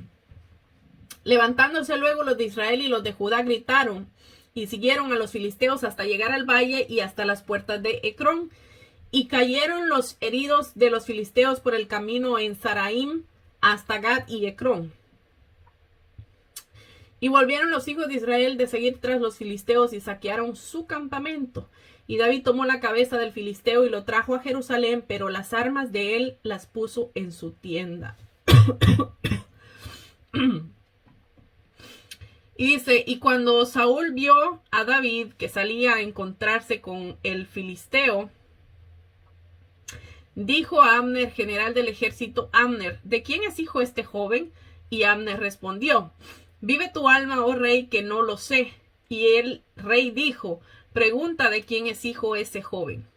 levantándose luego los de Israel y los de Judá gritaron y siguieron a los filisteos hasta llegar al valle y hasta las puertas de Ecrón. Y cayeron los heridos de los filisteos por el camino en Saraim hasta Gad y Ecrón. Y volvieron los hijos de Israel de seguir tras los filisteos y saquearon su campamento. Y David tomó la cabeza del filisteo y lo trajo a Jerusalén, pero las armas de él las puso en su tienda. Y dice, y cuando Saúl vio a David que salía a encontrarse con el filisteo, dijo a Abner, general del ejército, Abner, ¿de quién es hijo este joven? Y Abner respondió, vive tu alma, oh rey, que no lo sé. Y el rey dijo, pregunta de quién es hijo ese joven.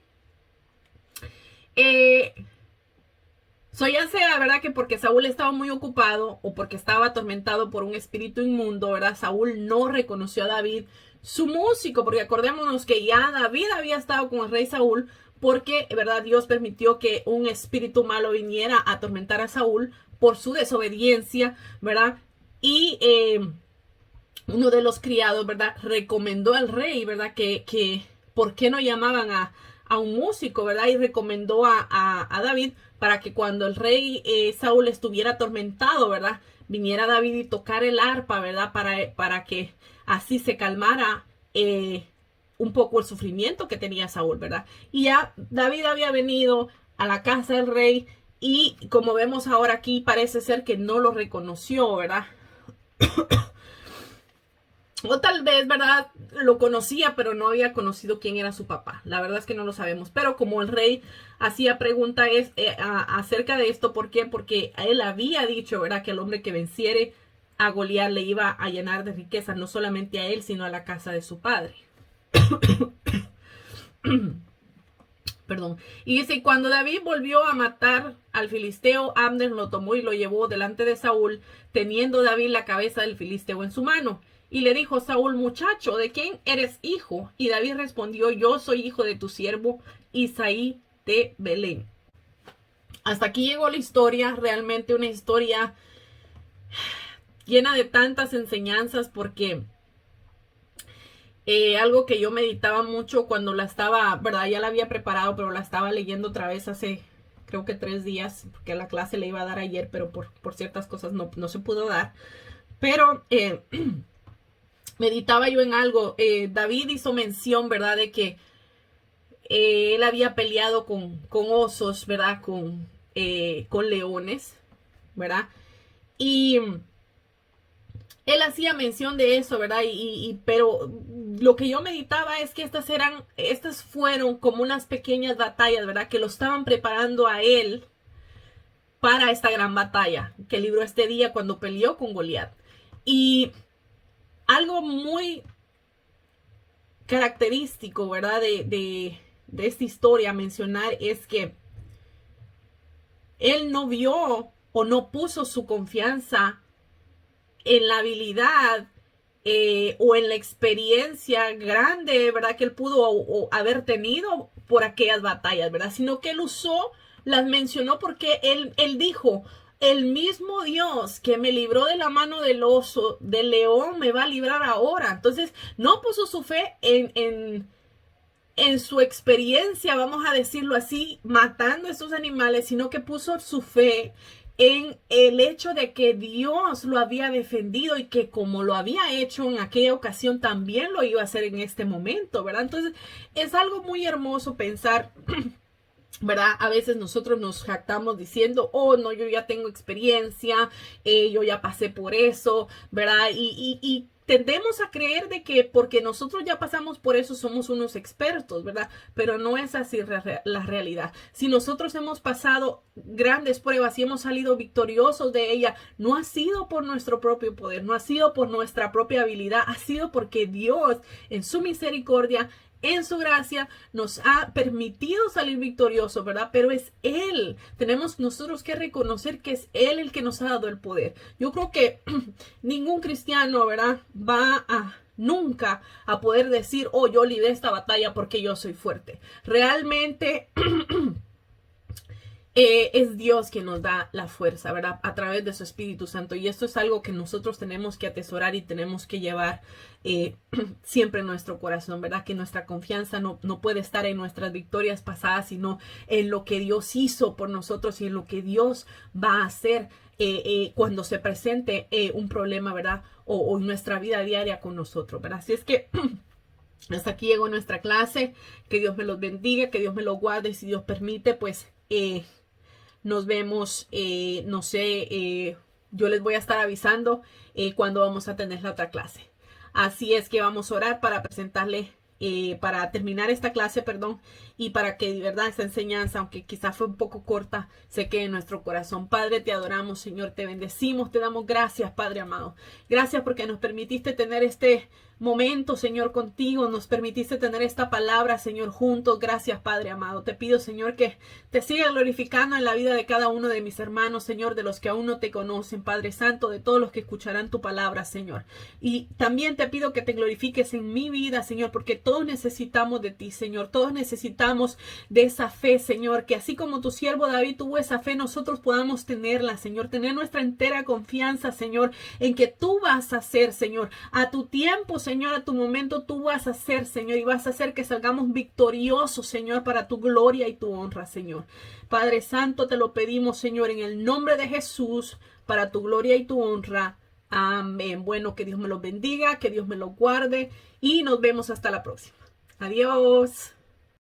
Ya sea, ¿verdad? Que porque Saúl estaba muy ocupado o porque estaba atormentado por un espíritu inmundo, ¿verdad? Saúl no reconoció a David, su músico, porque acordémonos que ya David había estado con el rey Saúl porque, ¿verdad? Dios permitió que un espíritu malo viniera a atormentar a Saúl por su desobediencia, ¿verdad? Y uno de los criados, ¿verdad? Recomendó al rey, ¿verdad? Que ¿por qué no llamaban a un músico, ¿verdad? Y recomendó a David para que cuando el rey Saúl estuviera atormentado, ¿verdad? Viniera David y tocar el arpa, ¿verdad? Para que así se calmara un poco el sufrimiento que tenía Saúl, ¿verdad? Y ya David había venido a la casa del rey y como vemos ahora aquí parece ser que no lo reconoció, ¿verdad? O tal vez, ¿verdad? Lo conocía, pero no había conocido quién era su papá. La verdad es que no lo sabemos. Pero como el rey hacía pregunta acerca de esto, ¿por qué? Porque él había dicho, ¿verdad? Que el hombre que venciere a Goliat le iba a llenar de riqueza, no solamente a él, sino a la casa de su padre. Perdón. Y dice, cuando David volvió a matar al filisteo, Abner lo tomó y lo llevó delante de Saúl, teniendo David la cabeza del filisteo en su mano. Y le dijo Saúl, muchacho, ¿de quién eres hijo? Y David respondió, yo soy hijo de tu siervo Isaí de Belén. hasta aquí llegó la historia, realmente una historia llena de tantas enseñanzas, porque algo que yo meditaba mucho cuando la estaba, verdad, ya la había preparado, pero la estaba leyendo otra vez hace, creo que 3 días, porque la clase le iba a dar ayer, pero por ciertas cosas no se pudo dar. Pero meditaba yo en algo. David hizo mención, ¿verdad?, de que él había peleado con osos, ¿verdad?, con leones, ¿verdad? Y él hacía mención de eso, ¿verdad? Pero lo que yo meditaba es que estas fueron como unas pequeñas batallas, ¿verdad? Que lo estaban preparando a él para esta gran batalla que libró este día cuando peleó con Goliat. Y algo muy característico, ¿verdad? De esta historia mencionar es que él no vio o no puso su confianza en la habilidad o en la experiencia grande, ¿verdad?, que él pudo haber tenido por aquellas batallas, ¿verdad? Sino que él las mencionó porque él dijo, el mismo Dios que me libró de la mano del oso, del león, me va a librar ahora. Entonces, no puso su fe en su experiencia, vamos a decirlo así, matando a estos animales, sino que puso su fe en el hecho de que Dios lo había defendido y que como lo había hecho en aquella ocasión, también lo iba a hacer en este momento, ¿verdad? Entonces, es algo muy hermoso pensar, ¿verdad? A veces nosotros nos jactamos diciendo, oh, no, yo ya tengo experiencia, yo ya pasé por eso, ¿verdad? Y tendemos a creer de que porque nosotros ya pasamos por eso somos unos expertos, ¿verdad? Pero no es así la realidad. Si nosotros hemos pasado grandes pruebas y hemos salido victoriosos de ella, no ha sido por nuestro propio poder, no ha sido por nuestra propia habilidad, ha sido porque Dios en su misericordia, en su gracia, nos ha permitido salir victoriosos, ¿verdad? Pero es Él. Tenemos nosotros que reconocer que es Él el que nos ha dado el poder. Yo creo que ningún cristiano, ¿verdad?, va a nunca a poder decir, oh, yo libré esta batalla porque yo soy fuerte. Realmente es Dios quien nos da la fuerza, ¿verdad?, a través de su Espíritu Santo. Y esto es algo que nosotros tenemos que atesorar y tenemos que llevar siempre en nuestro corazón, ¿verdad? Que nuestra confianza no puede estar en nuestras victorias pasadas, sino en lo que Dios hizo por nosotros y en lo que Dios va a hacer cuando se presente un problema, ¿verdad? O en nuestra vida diaria con nosotros, ¿verdad? Así es que hasta aquí llegó nuestra clase. Que Dios me los bendiga, que Dios me los guarde y si Dios permite, pues nos vemos, no sé, yo les voy a estar avisando cuando vamos a tener la otra clase. Así es que vamos a orar para presentarle, para terminar esta clase, perdón, y para que de verdad esta enseñanza, aunque quizá fue un poco corta, se quede en nuestro corazón. Padre, te adoramos, Señor, te bendecimos, te damos gracias, Padre amado. Gracias porque nos permitiste tener este momento, Señor, contigo, nos permitiste tener esta palabra, Señor, juntos. Gracias, Padre amado. Te pido, Señor, que te siga glorificando en la vida de cada uno de mis hermanos, Señor, de los que aún no te conocen, Padre Santo, de todos los que escucharán tu palabra, Señor. Y también te pido que te glorifiques en mi vida, Señor, porque todos necesitamos de ti, Señor. Todos necesitamos de esa fe, Señor, que así como tu siervo David tuvo esa fe, nosotros podamos tenerla, Señor, tener nuestra entera confianza, Señor, en que tú vas a hacer, Señor, a tu tiempo, Señor, a tu momento tú vas a hacer, Señor, y vas a hacer que salgamos victoriosos, Señor, para tu gloria y tu honra, Señor. Padre Santo, te lo pedimos, Señor, en el nombre de Jesús, para tu gloria y tu honra. Amén. Bueno, que Dios me los bendiga, que Dios me los guarde y nos vemos hasta la próxima. Adiós.